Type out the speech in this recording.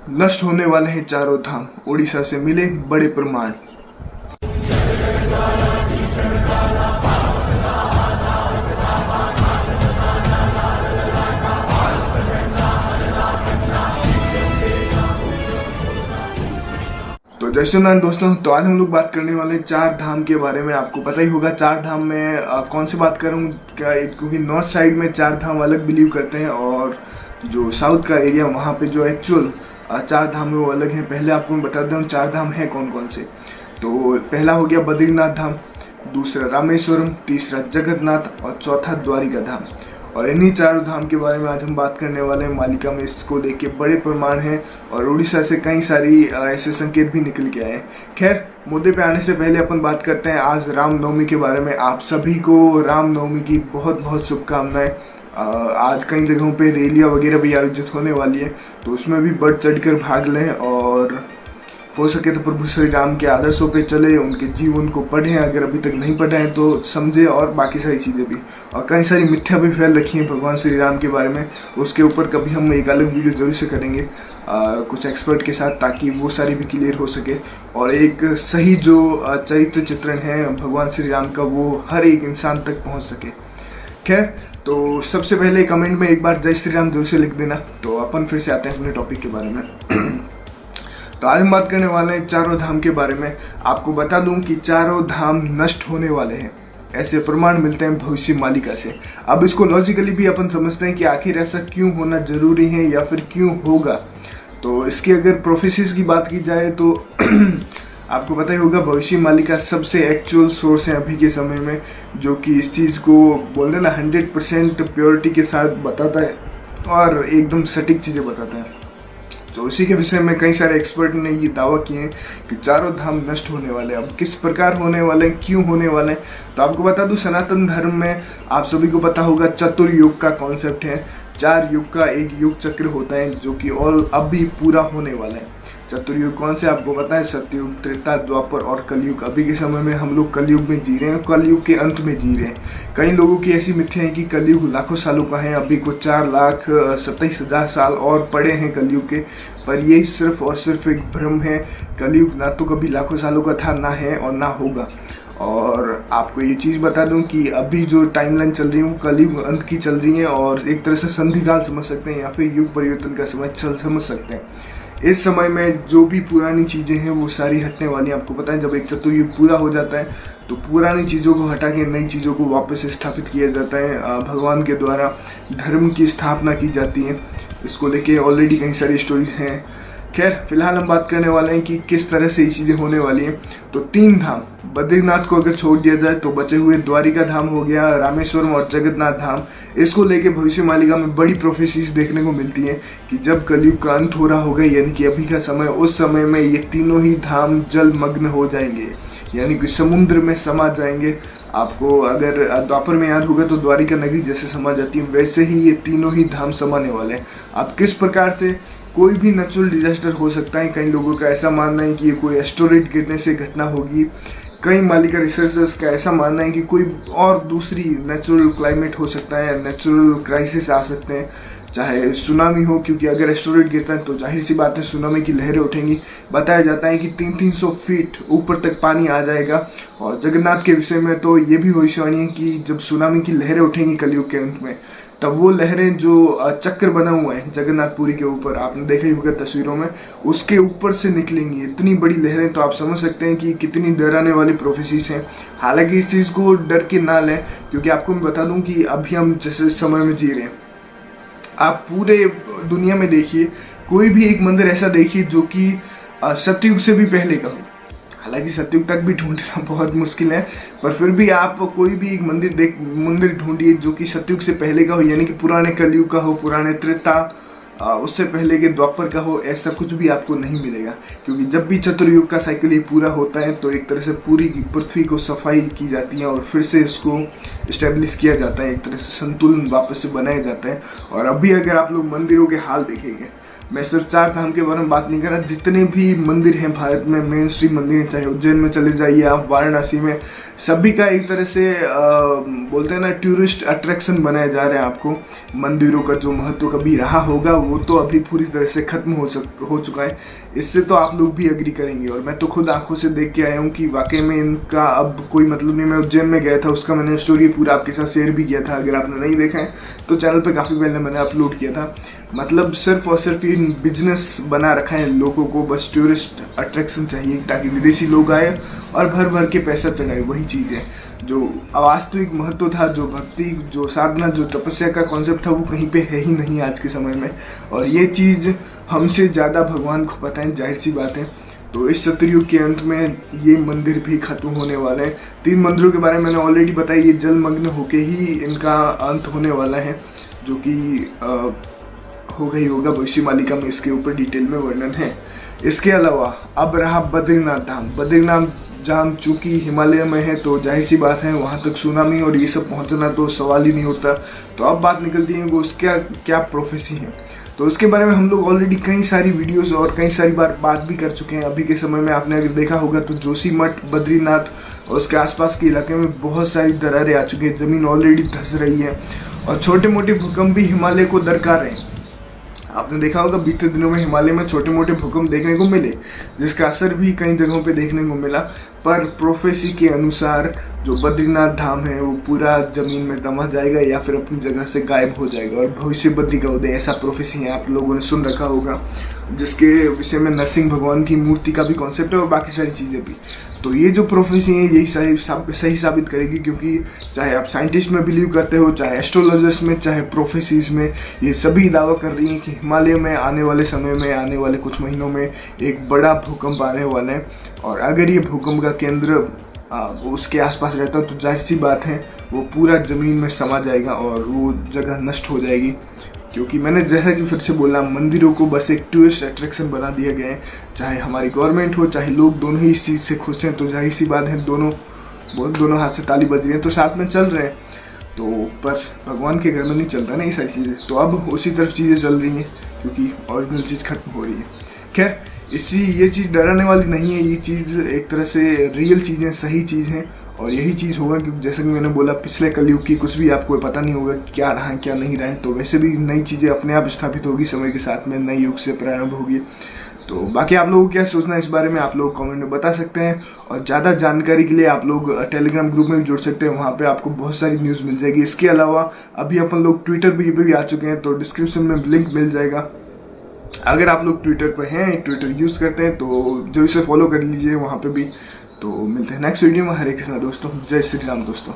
नष्ट होने वाले हैं चारों धाम, उड़ीसा से मिले बड़े प्रमाण। तो जय श्री राम दोस्तों, तो आज हम लोग बात करने वाले हैं चार धाम के बारे में। आपको पता ही होगा चार धाम में कौन सी बात करूँ क्या, क्योंकि नॉर्थ साइड में चार धाम अलग बिलीव करते हैं और जो साउथ का एरिया वहाँ पे जो एक्चुअल चार धाम है वो अलग हैं। पहले आपको मैं बता दूँ चार धाम हैं कौन कौन से। तो पहला हो गया बद्रीनाथ धाम, दूसरा रामेश्वरम, तीसरा जगन्नाथ और चौथा द्वारिका धाम। और इन्हीं चारों धाम के बारे में आज हम बात करने वाले हैं। मालिका में इसको लेके बड़े प्रमाण हैं और उड़ीसा से कई सारी ऐसे संकेत भी निकल के आए हैं। खैर, मुद्दे पे आने से पहले अपन बात करते हैं आज रामनवमी के बारे में। आप सभी को रामनवमी की बहुत बहुत शुभकामनाएं। आज कई जगहों पे रैलियाँ वगैरह भी आयोजित होने वाली है, तो उसमें भी बढ़ चढ़ कर भाग लें और हो सके तो प्रभु श्री राम के आदर्शों पे चले, उनके जीवन को पढ़ें, अगर अभी तक नहीं पढ़ा है तो समझें, और बाकी सारी चीज़ें भी। और कई सारी मिथ्या भी फैल रखी हैं भगवान श्री राम के बारे में, उसके ऊपर कभी हम एक अलग वीडियो जरूर से करेंगे कुछ एक्सपर्ट के साथ, ताकि वो सारी भी क्लियर हो सके और एक सही जो चरित्र चित्रण है भगवान श्री राम का वो हर एक इंसान तक पहुँच सके। खैर, तो सबसे पहले कमेंट में एक बार जय श्री राम जरूर से लिख देना। तो अपन फिर से आते हैं अपने टॉपिक के बारे में। तो आज हम बात करने वाले हैं चारों धाम के बारे में। आपको बता दूं कि चारों धाम नष्ट होने वाले हैं, ऐसे प्रमाण मिलते हैं भविष्य मालिका से। अब इसको लॉजिकली भी अपन समझते हैं कि आखिर ऐसा क्यों होना जरूरी है या फिर क्यों होगा। तो इसकी अगर प्रोफेसिस की बात की जाए तो आपको पता ही होगा भविष्य मालिका सबसे एक्चुअल सोर्स है अभी के समय में, जो कि इस चीज़ को बोलते ना 100% प्योरिटी के साथ बताता है और एकदम सटीक चीज़ें बताता है। तो इसी के विषय में कई सारे एक्सपर्ट ने ये दावा किए हैं कि चारों धाम नष्ट होने वाले हैं। अब किस प्रकार होने वाले हैं, क्यों होने वाले हैं, तो आपको बता दूं सनातन धर्म में आप सभी को पता होगा चतुर्युग का कॉन्सेप्ट है। 4 युग का एक युग चक्र होता है जो कि और अब भी पूरा होने वाला है। चतुर्युग कौन से आपको पता है? सतयुग, त्रेता, द्वापर और कलयुग। अभी के समय में हम लोग कलयुग में जी रहे हैं, कलयुग के अंत में जी रहे हैं। कई लोगों की ऐसी मिथ्या है कि कलयुग लाखों सालों का है, अभी को 4,27,000 साल और पड़े हैं कलयुग के, पर यही सिर्फ और सिर्फ एक भ्रम है। कलयुग ना तो कभी लाखों सालों का था, ना है और ना होगा। और आपको ये चीज़ बता दूं कि अभी जो टाइमलाइन चल रही है वो कलयुग अंत की चल रही है और एक तरह से संधिकाल समझ सकते हैं या फिर युग परिवर्तन का समय समझ सकते हैं। इस समय में जो भी पुरानी चीज़ें हैं वो सारी हटने वाली हैं। आपको पता है जब एक चतुर्युग पूरा हो जाता है तो पुरानी चीज़ों को हटा के नई चीज़ों को वापस स्थापित किया जाता है। भगवान के द्वारा धर्म की स्थापना की जाती है। इसको लेके ऑलरेडी कई सारी स्टोरीज हैं। खैर, फिलहाल हम बात करने वाले हैं कि किस तरह से ये चीज़ें होने वाली हैं। तो 3 धाम, बद्रीनाथ को अगर छोड़ दिया जाए तो बचे हुए द्वारिका धाम हो गया, रामेश्वरम और जगन्नाथ धाम। इसको लेके भविष्य मालिका में बड़ी प्रोफेसीज देखने को मिलती है कि जब कलयुग का अंत हो रहा होगा, यानी कि अभी का समय, उस समय में ये तीनों ही धाम जलमग्न हो जाएंगे, यानी कि समुद्र में समा जाएंगे। आपको अगर द्वापर में याद होगा तो द्वारिका नगरी जैसे समा जाती है, वैसे ही ये तीनों ही धाम समाने वाले हैं। अब किस प्रकार से? कोई भी नेचुरल डिजास्टर हो सकता है। कई लोगों का ऐसा मानना है कि ये कोई एस्टेरॉइड गिरने से घटना होगी। कई मालिका रिसर्चर्स का ऐसा मानना है कि कोई और दूसरी नेचुरल क्लाइमेट हो सकता है, नेचुरल क्राइसिस आ सकते हैं, चाहे सुनामी हो, क्योंकि अगर एस्टेरॉइड गिरता है तो जाहिर सी बात है सुनामी की लहरें उठेंगी। बताया जाता है कि 300-300 फीट ऊपर तक पानी आ जाएगा। और जगन्नाथ के विषय में तो ये भी भविष्यवाणी है कि जब सुनामी की लहरें उठेंगी कलयुग के अंत में, तब वो लहरें जो चक्र बना हुआ है जगन्नाथपुरी के ऊपर, आपने देखा ही होगा तस्वीरों में, उसके ऊपर से निकलेंगी इतनी बड़ी लहरें। तो आप समझ सकते हैं कि कितनी डराने वाली प्रोफेसीज हैं। हालांकि इस चीज़ को डर के ना लें, क्योंकि आपको मैं बता दूं कि अभी हम जैसे समय में जी रहे हैं, आप पूरे दुनिया में देखिए, कोई भी एक मंदिर ऐसा देखिए जो कि सतयुग से भी पहले का हो। हालांकि सतयुग तक भी ढूंढना बहुत मुश्किल है, पर फिर भी आप कोई भी एक मंदिर ढूंढिए जो कि सतयुग से पहले का हो, यानी कि पुराने कलयुग का हो, पुराने त्रेता, उससे पहले के द्वापर का हो। ऐसा कुछ भी आपको नहीं मिलेगा, क्योंकि जब भी चतुर्युग का साइकिल ये पूरा होता है तो एक तरह से पूरी पृथ्वी को सफाई की जाती है और फिर से इसको इस्टेब्लिश किया जाता है, एक तरह से संतुलन वापस से बनाया जाता है। और अभी अगर आप लोग मंदिरों के हाल देखेंगे, मैं सिर्फ 4 धाम के बारे में बात नहीं कर रहा, जितने भी मंदिर हैं भारत में, मेन स्ट्रीम मंदिर हैं, चाहे उज्जैन में चले जाइए आप, वाराणसी में, सभी का एक तरह से बोलते हैं ना टूरिस्ट अट्रैक्शन बनाया जा रहा है। आपको मंदिरों का जो महत्व कभी रहा होगा वो तो अभी पूरी तरह से खत्म हो चुका है। इससे तो आप लोग भी एग्री करेंगे, और मैं तो खुद आंखों से देख के आया हूँ कि वाकई में इनका अब कोई मतलब नहीं। मैं उज्जैन में गया था, उसका मैंने स्टोरी पूरा आपके साथ शेयर भी किया था। अगर आपने नहीं देखा है तो चैनल पे काफ़ी पहले मैंने अपलोड किया था। मतलब सिर्फ और सिर्फ ये बिजनेस बना रखा है लोगों को, बस टूरिस्ट अट्रैक्शन चाहिए ताकि विदेशी लोग आए और भर भर के पैसा चढ़ाए। वही चीज़ है जो वास्तविक महत्व था, जो भक्ति, जो साधना, जो तपस्या का कॉन्सेप्ट था, वो कहीं पे है ही नहीं आज के समय में। और ये चीज़ हमसे ज़्यादा भगवान को पता है, जाहिर सी बात है। तो इस सतयुग के अंत में ये मंदिर भी खत्म होने वाले हैं। 3 मंदिरों के बारे में मैंने ऑलरेडी बताया, ये जलमग्न होके ही इनका अंत होने वाला है, जो कि हो गई होगा भविष्य मालिका में। इसके ऊपर डिटेल में वर्णन है। इसके अलावा अब रहा बद्रीनाथ धाम। बद्रीनाथ धाम चूँकि हिमालय में है तो जाहिर सी बात है वहाँ तक सुनामी और ये सब पहुँचना तो सवाल ही नहीं होता। तो अब बात निकलती है वो उसका क्या प्रोफेसी है। तो उसके बारे में हम लोग ऑलरेडी कई सारी वीडियोस और कई सारी बार बात भी कर चुके हैं। अभी के समय में आपने अगर देखा होगा तो जोशीमठ, बद्रीनाथ और उसके आसपास के इलाके में बहुत सारी दरारें आ चुकी हैं, ज़मीन ऑलरेडी धंस रही है और छोटे मोटे भूकंप भी हिमालय को दरकार रहे हैं। आपने देखा होगा बीते दिनों में हिमालय में छोटे मोटे भूकंप देखने को मिले, जिसका असर भी कई जगहों पे देखने को मिला। पर प्रोफेसी के अनुसार जो बद्रीनाथ धाम है वो पूरा जमीन में दमा जाएगा या फिर अपनी जगह से गायब हो जाएगा और भविष्य बद्री का उदय, ऐसा प्रोफेसी है। आप लोगों ने सुन रखा होगा, जिसके विषय में नरसिंह भगवान की मूर्ति का भी कॉन्सेप्ट है और बाकी सारी चीज़ें भी। तो ये जो प्रोफेसी है यही सही साबित करेगी, क्योंकि चाहे आप साइंटिस्ट में बिलीव करते हो, चाहे एस्ट्रोलॉजर्स में, चाहे प्रोफेसीज में, ये सभी दावा कर रही हैं कि हिमालय में आने वाले समय में, आने वाले कुछ महीनों में एक बड़ा भूकंप आने वाला है। और अगर ये भूकंप का केंद्र उसके आसपास रहता है तो जाहिर सी बात है वो पूरा ज़मीन में समा जाएगा और वो जगह नष्ट हो जाएगी। क्योंकि मैंने जैसा कि फिर से बोला, मंदिरों को बस एक टूरिस्ट अट्रैक्शन बना दिया गया है। चाहे हमारी गवर्नमेंट हो, चाहे लोग, दोनों ही इस चीज़ से खुश हैं। तो जाहिर सी बात है दोनों हाथ से ताली बज रही है, तो साथ में चल रहे हैं। तो पर भगवान के घर में नहीं चलता ना ये सारी चीज़ें, तो अब उसी तरफ चीज़ें चल रही हैं क्योंकि ओरिजिनल चीज़ खत्म हो रही है। खैर, ये चीज़ डराने वाली नहीं है। ये चीज़ एक तरह से रियल चीज़ें, सही चीज़ हैं और यही चीज़ होगा। क्योंकि जैसे कि मैंने बोला, पिछले कलयुग की कुछ भी आपको पता नहीं होगा क्या रहा है क्या नहीं रहा है। तो वैसे भी नई चीज़ें अपने आप स्थापित होगी समय के साथ में, नई युग से प्रारंभ होगी। तो बाकी आप लोगों को क्या सोचना है इस बारे में, आप लोग कमेंट में बता सकते हैं। और ज़्यादा जानकारी के लिए आप लोग टेलीग्राम ग्रुप में भी जुड़ सकते हैं, वहाँ पे आपको बहुत सारी न्यूज़ मिल जाएगी। इसके अलावा अभी अपन लोग ट्विटर पर भी आ चुके हैं, तो डिस्क्रिप्शन में लिंक मिल जाएगा। अगर आप लोग ट्विटर पर हैं, ट्विटर यूज़ करते हैं, तो जरूर से फॉलो कर लीजिए वहाँ पे भी। तो मिलते हैं नेक्स्ट वीडियो में। हरे कृष्णा दोस्तों, जय श्री राम दोस्तों।